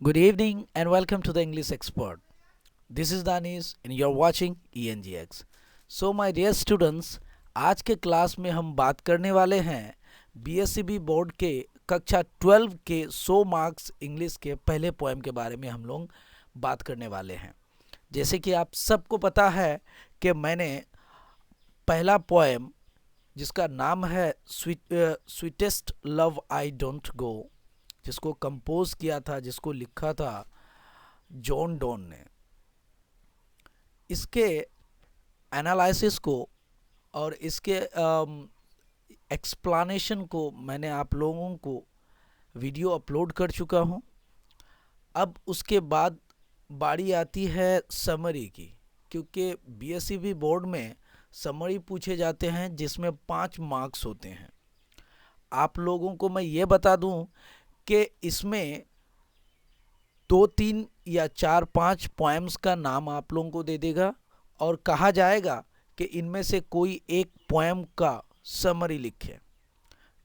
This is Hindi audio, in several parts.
Good evening and welcome to the English Expert. This is Danish and you're watching ENGX. So my dear students, आज के क्लास में हम बात करने वाले हैं बीएससीबी बोर्ड के कक्षा 12 के 100 मार्क्स इंग्लिश के पहले पोएम के बारे में हम लोग बात करने वाले हैं। जैसे कि आप सबको पता है कि मैंने पहला पोएम जिसका नाम है स्वीटेस्ट लव आई डोंट गो, जिसको कंपोज किया था, जिसको लिखा था जॉन डोन ने, इसके एनालिसिस को और इसके एक्सप्लेनेशन को मैंने आप लोगों को वीडियो अपलोड कर चुका हूं। अब उसके बाद बारी आती है समरी की, क्योंकि बीएससीबी बोर्ड में समरी पूछे जाते हैं जिसमें 5 मार्क्स होते हैं। आप लोगों को मैं ये बता दूं कि इसमें 2, 3 या 4, 5 पोएम्स का नाम आप लोगों को दे देगा और कहा जाएगा कि इनमें से कोई एक पोएम का समरी लिखे,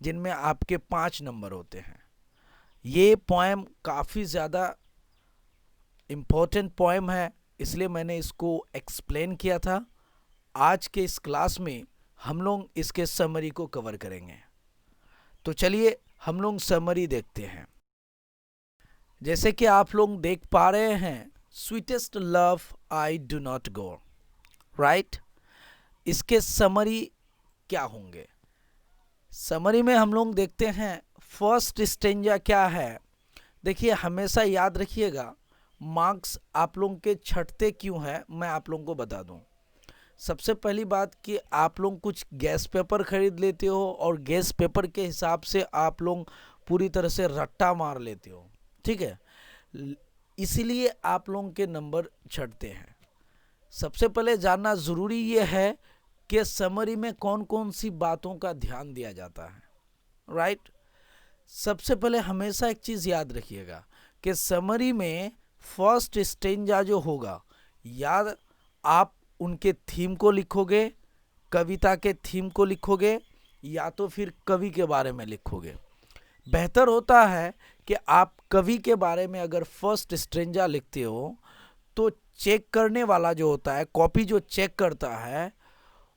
जिनमें आपके 5 नंबर होते हैं। ये पोएम काफ़ी ज़्यादा इम्पोर्टेंट पोएम है, इसलिए मैंने इसको एक्सप्लेन किया था। आज के इस क्लास में हम लोग इसके समरी को कवर करेंगे। तो चलिए हम लोग समरी देखते हैं। जैसे कि आप लोग देख पा रहे हैं, sweetest love I do not go, right. इसके समरी क्या होंगे? समरी में हम लोग देखते हैं फर्स्ट स्टेंजा क्या है। देखिए, हमेशा याद रखिएगा, मार्क्स आप लोगों के छटते क्यों हैं मैं आप लोगों को बता दूं। सबसे पहली बात कि आप लोग कुछ गैस पेपर खरीद लेते हो और गैस पेपर के हिसाब से आप लोग पूरी तरह से रट्टा मार लेते हो, ठीक है। इसीलिए आप लोगों के नंबर छटते हैं। सबसे पहले जानना ज़रूरी ये है कि समरी में कौन कौन सी बातों का ध्यान दिया जाता है, राइट। सबसे पहले हमेशा एक चीज़ याद रखिएगा कि समरी में फर्स्ट स्टेंजा जो होगा, याद आप उनके थीम को लिखोगे, कविता के थीम को लिखोगे, या तो फिर कवि के बारे में लिखोगे। बेहतर होता है कि आप कवि के बारे में अगर फर्स्ट स्टेंजा लिखते हो तो चेक करने वाला जो होता है, कॉपी जो चेक करता है,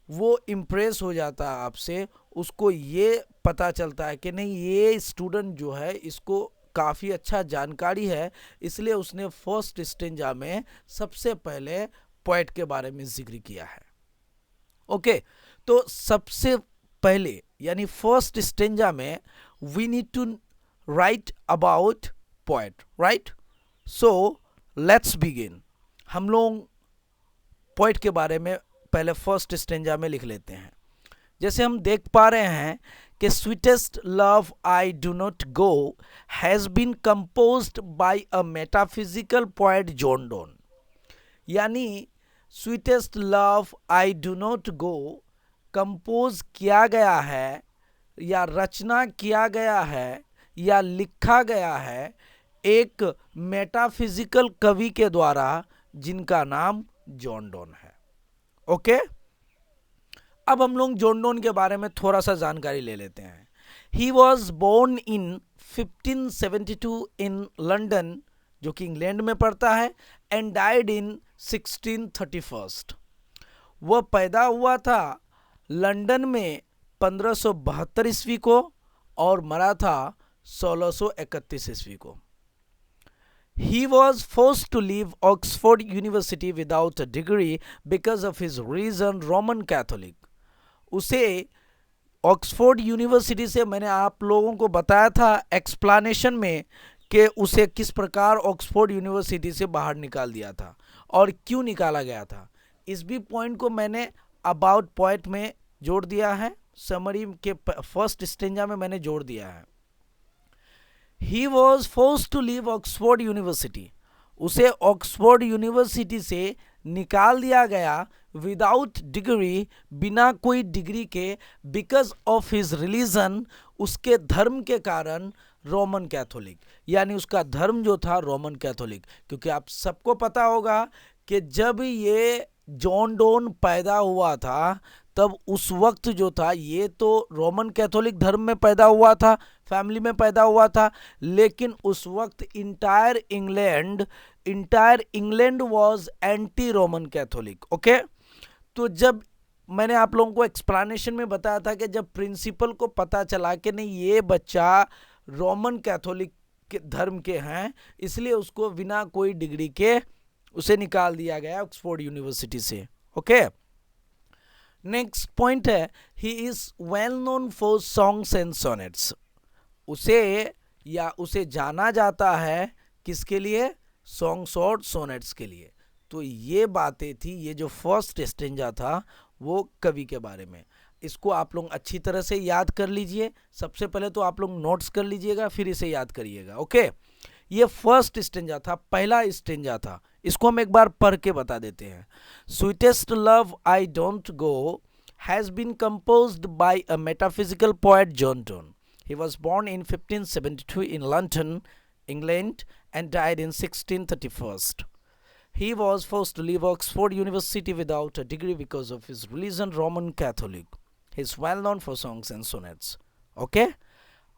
वो इम्प्रेस हो जाता है आपसे। उसको ये पता चलता है कि नहीं, ये स्टूडेंट जो है इसको काफ़ी अच्छा जानकारी है, इसलिए उसने फर्स्ट स्टेंजा में सबसे पहले पोएट के बारे में जिक्र किया है। ओके, तो सबसे पहले यानी फर्स्ट स्टेंजा में we need to write about poet, right. So let's begin. हम लोग पोएट के बारे में पहले फर्स्ट स्टेंजा में लिख लेते हैं। जैसे हम देख पा रहे हैं कि sweetest love I do not go has been composed by a metaphysical poet John Donne. यानी sweetest love I do not go compose किया गया है या रचना किया गया है या लिखा गया है एक मेटाफिजिकल कवि के द्वारा, जिनका नाम जॉन डोन है। ओके, अब हम लोग जॉन डोन के बारे में थोड़ा सा जानकारी ले लेते हैं। He was born in 1572 in London, जो कि इंग्लैंड में पड़ता है, एंड डाइड इन 1631। वह पैदा हुआ था लंदन में 1572 ईस्वी को और मरा था 1631 ईस्वी को। He was forced to leave Oxford University without a degree because of his religion, Roman Catholic. उसे ऑक्सफोर्ड यूनिवर्सिटी से, मैंने आप लोगों को बताया था एक्सप्लेनेशन में कि उसे किस प्रकार ऑक्सफोर्ड यूनिवर्सिटी से बाहर निकाल दिया था और क्यों निकाला गया था। इस भी पॉइंट को मैंने अबाउट पोएट में जोड़ दिया है, समरी के फर्स्ट स्टेंजा में मैंने जोड़ दिया है। He was forced to leave Oxford University, उसे ऑक्सफोर्ड यूनिवर्सिटी से निकाल दिया गया विदाउट डिग्री, बिना कोई डिग्री के, बिकॉज ऑफ हिज रिलीजन, उसके धर्म के कारण, रोमन कैथोलिक, यानी उसका धर्म जो था रोमन कैथोलिक। क्योंकि आप सबको पता होगा कि जब ये जॉन डोन पैदा हुआ था तब उस वक्त जो था ये तो रोमन कैथोलिक धर्म में पैदा हुआ था, फैमिली में पैदा हुआ था, लेकिन उस वक्त entire England was anti Roman Catholic. Okay, तो जब मैंने आप लोगों को एक्सप्लेनेशन में बताया था कि जब प्रिंसिपल को पता चला कि नहीं ये बच्चा रोमन कैथोलिक के धर्म के हैं, इसलिए उसको बिना कोई डिग्री के उसे निकाल दिया गया ऑक्सफोर्ड यूनिवर्सिटी से। ओके, नेक्स्ट पॉइंट है, he is well known for songs and sonnets. उसे जाना जाता है किसके लिए? सॉन्ग्स और सोनेट्स के लिए। तो ये बातें थी, ये जो फर्स्ट स्टेंजा था वो कवि के बारे में। इसको आप लोग अच्छी तरह से याद कर लीजिए। सबसे पहले तो आप लोग नोट्स कर लीजिएगा, फिर इसे याद करिएगा। ओके, ये फर्स्ट स्टेंजा था, पहला स्टेंजा था। इसको हम एक बार पढ़ के बता देते हैं। Sweetest love I don't go has been composed by a metaphysical poet John Donne. He was born in 1572 in London, England, and died in 1631. He was forced to leave Oxford University without a degree because of his religion, Roman Catholic. He is well known for songs and sonnets. Okay?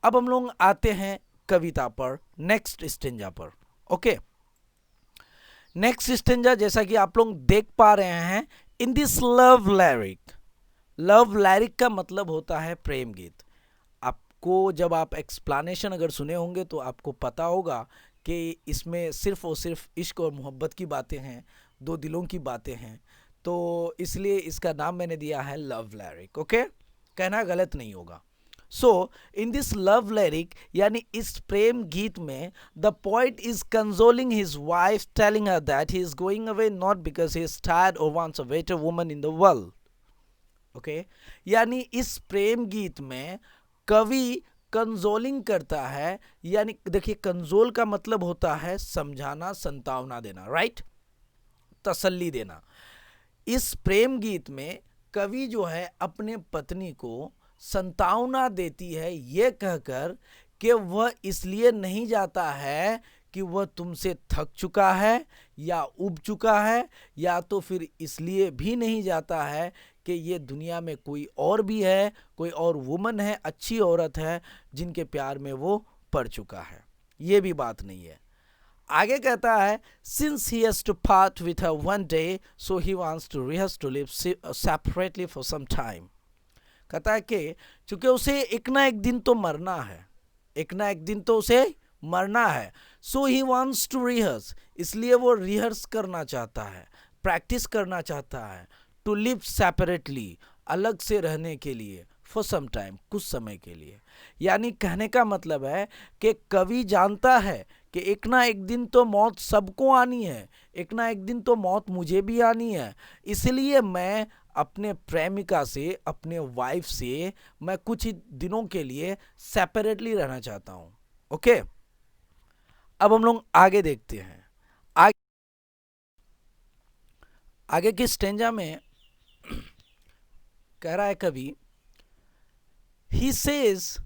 अब हम लोग आते हैं कविता पर, नेक्स्ट स्टेंजा पर। ओके, नेक्स्ट स्टेंजा जैसा कि आप लोग देख पा रहे हैं, इन दिस लव लैरिक का मतलब होता है प्रेम गीत। को जब आप एक्सप्लेनेशन अगर सुने होंगे तो आपको पता होगा कि इसमें सिर्फ और सिर्फ इश्क और मोहब्बत की बातें हैं, दो दिलों की बातें हैं, तो इसलिए इसका नाम मैंने दिया है लव लैरिक। ओके, कहना गलत नहीं होगा। सो इन दिस लव लैरिक यानी इस प्रेम गीत में the poet is consoling his wife, telling her that he is going away not because he is tired और wants a better woman in the world. Okay, यानी इस प्रेम गीत में कवि कंसोलिंग करता है, यानी देखिए कंसोल का मतलब होता है समझाना, संतावना देना, राइट, तसल्ली देना। इस प्रेम गीत में कवि जो है अपने पत्नी को संतावना देती है ये कहकर कि वह इसलिए नहीं जाता है कि वह तुमसे थक चुका है या उब चुका है, या तो फिर इसलिए भी नहीं जाता है कि ये दुनिया में कोई और भी है, कोई और वुमन है, अच्छी औरत है जिनके प्यार में वो पड़ चुका है। ये भी बात नहीं है। आगे कहता है, since he has to part with her one day so he wants to rehearse to live separately for some time. कहता है कि चूंकि उसे एक ना एक दिन तो मरना है, एक ना एक दिन तो उसे मरना है, सो ही वांट्स टू रिहर्स, इसलिए वो रिहर्स करना चाहता है, प्रैक्टिस करना चाहता है, टू लिव सेपरेटली, अलग से रहने के लिए, फॉर सम टाइम, कुछ समय के लिए। यानी कहने का मतलब है कि कवि जानता है कि एक ना एक दिन तो मौत सबको आनी है, एक ना एक दिन तो मौत मुझे भी आनी है, इसलिए मैं अपने प्रेमिका से, अपने वाइफ से मैं कुछ ही दिनों के लिए सेपरेटली रहना चाहता हूँ। ओके, अब हम लोग आगे देखते हैं। आगे की स्टेंजा में कह रहा है कवि, ही सेज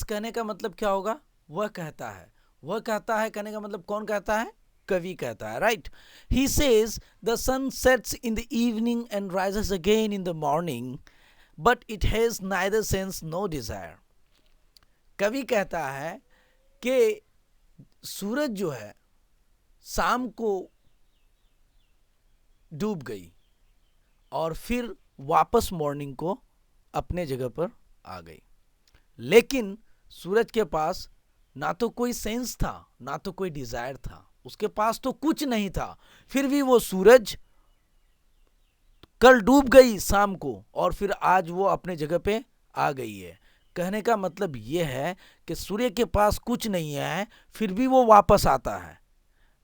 कहने का मतलब क्या होगा? वह कहता है, वह कहता है कहने का मतलब कौन कहता है? कवि कहता है, right. He says the sun sets in the evening and rises again in the morning but it has neither sense no desire. कवि कहता है कि सूरज जो है शाम को डूब गई और फिर वापस मॉर्निंग को अपने जगह पर आ गई, लेकिन सूरज के पास ना तो कोई सेंस था, ना तो कोई डिजायर था, उसके पास तो कुछ नहीं था, फिर भी वो सूरज कल डूब गई शाम को और फिर आज वो अपने जगह पे आ गई है। कहने का मतलब ये है कि सूर्य के पास कुछ नहीं है, फिर भी वो वापस आता है,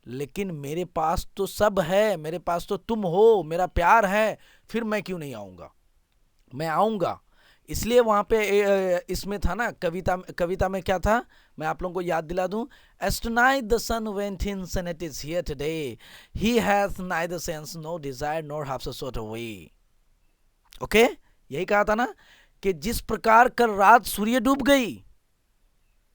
लेकिन मेरे पास तो सब है, मेरे पास तो तुम हो, मेरा प्यार है, फिर मैं क्यों नहीं आऊँगा? मैं आऊँगा। इसलिए वहाँ पे इसमें था ना, कविता में क्या था, मैं आप लोगों को याद दिला दूं, As tonight the sun went in and it is here today, he hath neither sense nor desire nor half a sort of way. Okay, यही कहा था ना कि जिस प्रकार कल रात सूर्य डूब गई,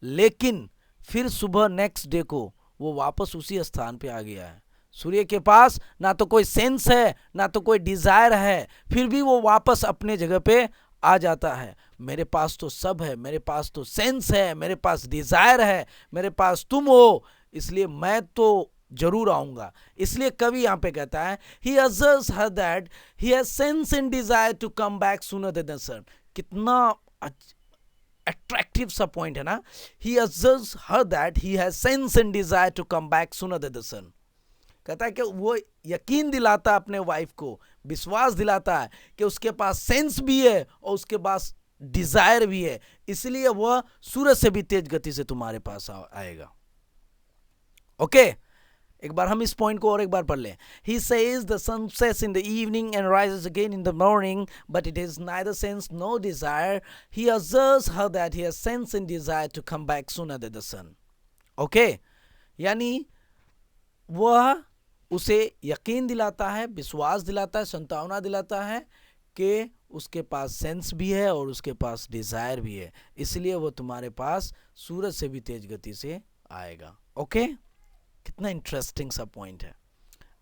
लेकिन फिर सुबह नेक्स्ट डे को वो वापस उसी स्थान पे आ गया है। सूर्य के पास ना तो कोई सेंस है, ना तो कोई डिजायर है, फिर भी वो वापस अपने जगह पे आ जाता है, मेरे पास तो सब है, मेरे पास तो सेंस है, मेरे पास डिजायर है, मेरे पास तुम हो, इसलिए मैं तो जरूर आऊंगा। इसलिए कवि यहां पे कहता है he assures her that he has sense and desire to come back sooner than the sun। कितना अट्रैक्टिव सा पॉइंट है ना। he assures her that he has sense and desire to come back sooner than the sun। कहता है कि वो यकीन दिलाता है अपने वाइफ को, विश्वास दिलाता है कि उसके पास सेंस भी है और उसके पास डिजायर भी है, इसलिए वह सूरज से भी तेज गति से तुम्हारे पास आएगा। ओके, एक बार हम इस पॉइंट को और एक बार पढ़ लें। He says the sun sets in the evening and rises again in the morning, but it is neither sense nor desire. He assures her that he has sense and desire to come back sooner than the sun। Okay, यानी वह उसे यकीन दिलाता है, विश्वास दिलाता है, संभावना दिलाता है कि उसके पास सेंस भी है और उसके पास डिजायर भी है, इसलिए वो तुम्हारे पास सूरज से भी तेज गति से आएगा। ओके, कितना इंटरेस्टिंग सा पॉइंट है।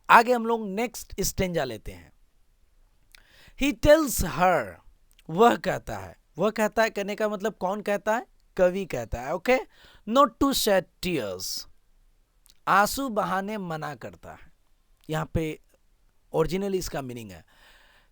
आगे हम लोग नेक्स्ट स्टेंजा लेते हैं। He tells her, वह कहता है, वह कहता है कहने का मतलब कौन कहता है? कवि कहता है। Okay, not to shed tears, आंसू बहाने मना करता है। यहाँ पे ओरिजिनली इसका मीनिंग है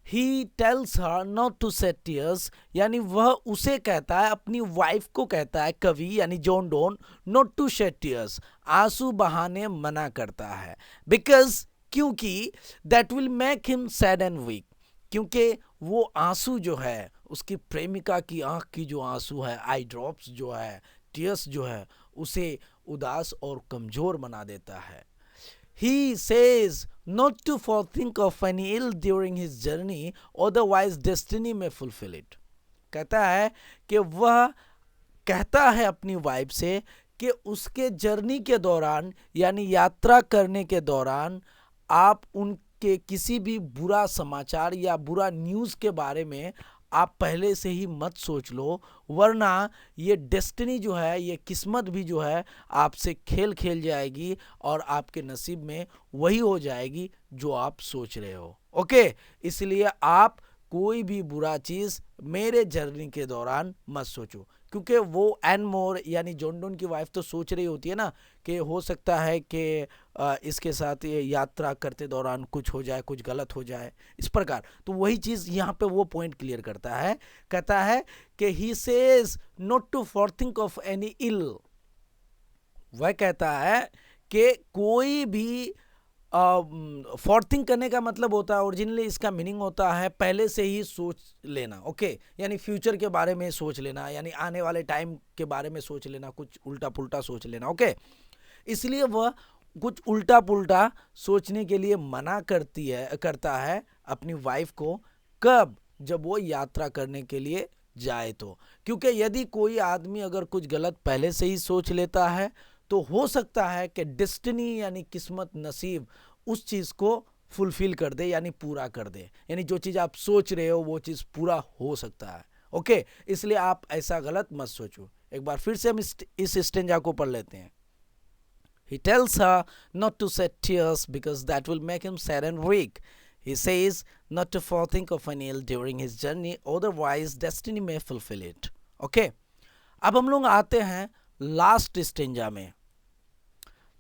He tells her not to shed tears, यानी वह उसे कहता है, अपनी वाइफ को कहता है कवि यानी John Donne, not to shed tears, आंसू बहाने मना करता है। Because, क्योंकि that will make him sad and weak, क्योंकि वो आंसू जो है, उसकी प्रेमिका की आंख की जो आंसू है, आई ड्रॉप्स जो है, टीयर्स जो है, उसे उदास और कमजोर बना देता है। He says not to forethink of any ill during his journey, otherwise destiny may fulfill it। कहता है कि वह कहता है अपनी वाइफ से कि उसके जर्नी के दौरान यानी यात्रा करने के दौरान आप उनके किसी भी बुरा समाचार या बुरा न्यूज़ के बारे में आप पहले से ही मत सोच लो, वरना ये डेस्टिनी जो है, ये किस्मत भी जो है आपसे खेल खेल जाएगी और आपके नसीब में वही हो जाएगी जो आप सोच रहे हो। ओके, इसलिए आप कोई भी बुरा चीज़ मेरे जर्नी के दौरान मत सोचो, क्योंकि वो एंड मोर यानी जॉन डोन की वाइफ तो सोच रही होती है ना कि हो सकता है कि इसके साथ ये यात्रा करते दौरान कुछ हो जाए, कुछ गलत हो जाए, इस प्रकार। तो वही चीज़ यहाँ पे वो पॉइंट क्लियर करता है, कहता है कि he says not to forethink of any ill. वह कहता है कि कोई भी फॉरथिंक करने का मतलब होता है, ओरिजिनली इसका मीनिंग होता है पहले से ही सोच लेना। ओके, यानी फ्यूचर के बारे में सोच लेना, यानी आने वाले टाइम के बारे में सोच लेना, कुछ उल्टा पुल्टा सोच लेना। ओके, इसलिए वह कुछ उल्टा पुल्टा सोचने के लिए मना करता है अपनी वाइफ को। कब? जब वो यात्रा करने के लिए जाए तो, क्योंकि यदि कोई आदमी अगर कुछ गलत पहले से ही सोच लेता है तो हो सकता है कि डेस्टिनी यानी किस्मत, नसीब उस चीज़ को फुलफिल कर दे यानी पूरा कर दे, यानी जो चीज़ आप सोच रहे हो वो चीज़ पूरा हो सकता है। ओके, इसलिए आप ऐसा गलत मत सोचो। एक बार फिर से हम इस स्टेंजा को पढ़ लेते हैं। He tells her not to shed tears because that will make him sad and weak. He says not to forethink of an ill during his journey, otherwise destiny may fulfill it. Okay, अब हम लोग आते हैं लास्ट स्टेंजा में।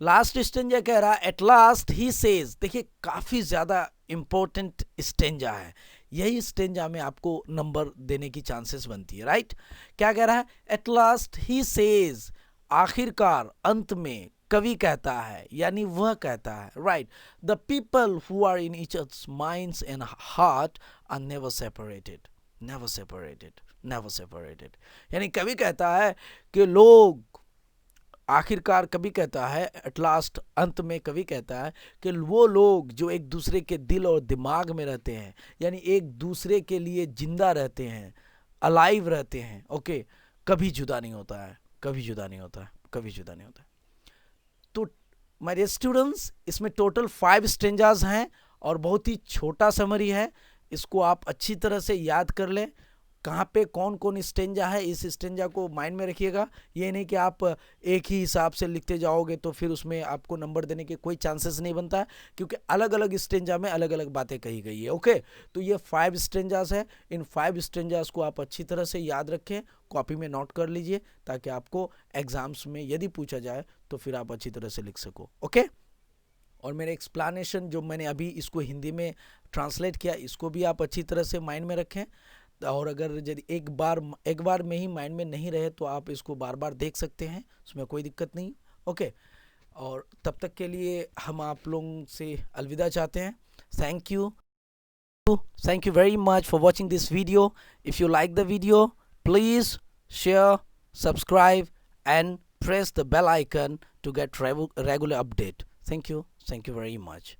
लास्ट स्टेंजा कह रहा है एट लास्ट ही सेज। देखिए काफी ज्यादा इंपॉर्टेंट स्टेंजा है, यही स्टेंजा में आपको नंबर देने की चांसेस बनती है। राइट, क्या कह रहा है? एट लास्ट ही सेज, आखिरकार, अंत में कवि कहता है यानी वह कहता है। Right, the people who are in each other's minds and heart are never separated, never separated, never separated. यानी कवि कहता है कि लोग, आखिरकार कवि कहता है, एट लास्ट, अंत में कवि कहता है कि वो लोग जो एक दूसरे के दिल और दिमाग में रहते हैं, यानी एक दूसरे के लिए जिंदा रहते हैं, अलाइव रहते हैं, ओके, कभी जुदा नहीं होता है, कभी जुदा नहीं होता है, कभी जुदा नहीं होता है। तो मेरे स्टूडेंट्स, इसमें टोटल 5 स्टेंजाज हैं और बहुत ही छोटा समरी है, इसको आप अच्छी तरह से याद कर लें कहाँ पे कौन कौन स्टेंजा है, इस स्टेंजा को माइंड में रखिएगा। ये नहीं कि आप एक ही हिसाब से लिखते जाओगे तो फिर उसमें आपको नंबर देने के कोई चांसेस नहीं बनता है, क्योंकि अलग अलग स्टेंजा में अलग अलग बातें कही गई है। ओके, तो ये 5 स्टेंजास है। इन 5 स्टेंजास को आप अच्छी तरह से याद रखें, कॉपी में नोट कर लीजिए, ताकि आपको एग्जाम्स में यदि पूछा जाए तो फिर आप अच्छी तरह से लिख सको। ओके, और मेरे एक्सप्लेनेशन जो मैंने अभी इसको हिंदी में ट्रांसलेट किया, इसको भी आप अच्छी तरह से माइंड में रखें। और अगर यदि एक बार में ही माइंड में नहीं रहे तो आप इसको बार बार देख सकते हैं, उसमें कोई दिक्कत नहीं। ओके, और तब तक के लिए हम आप लोगों से अलविदा चाहते हैं। Thank you very much for watching this video. If you like the video, please share, subscribe and press the bell icon to get regular update. Thank you very much.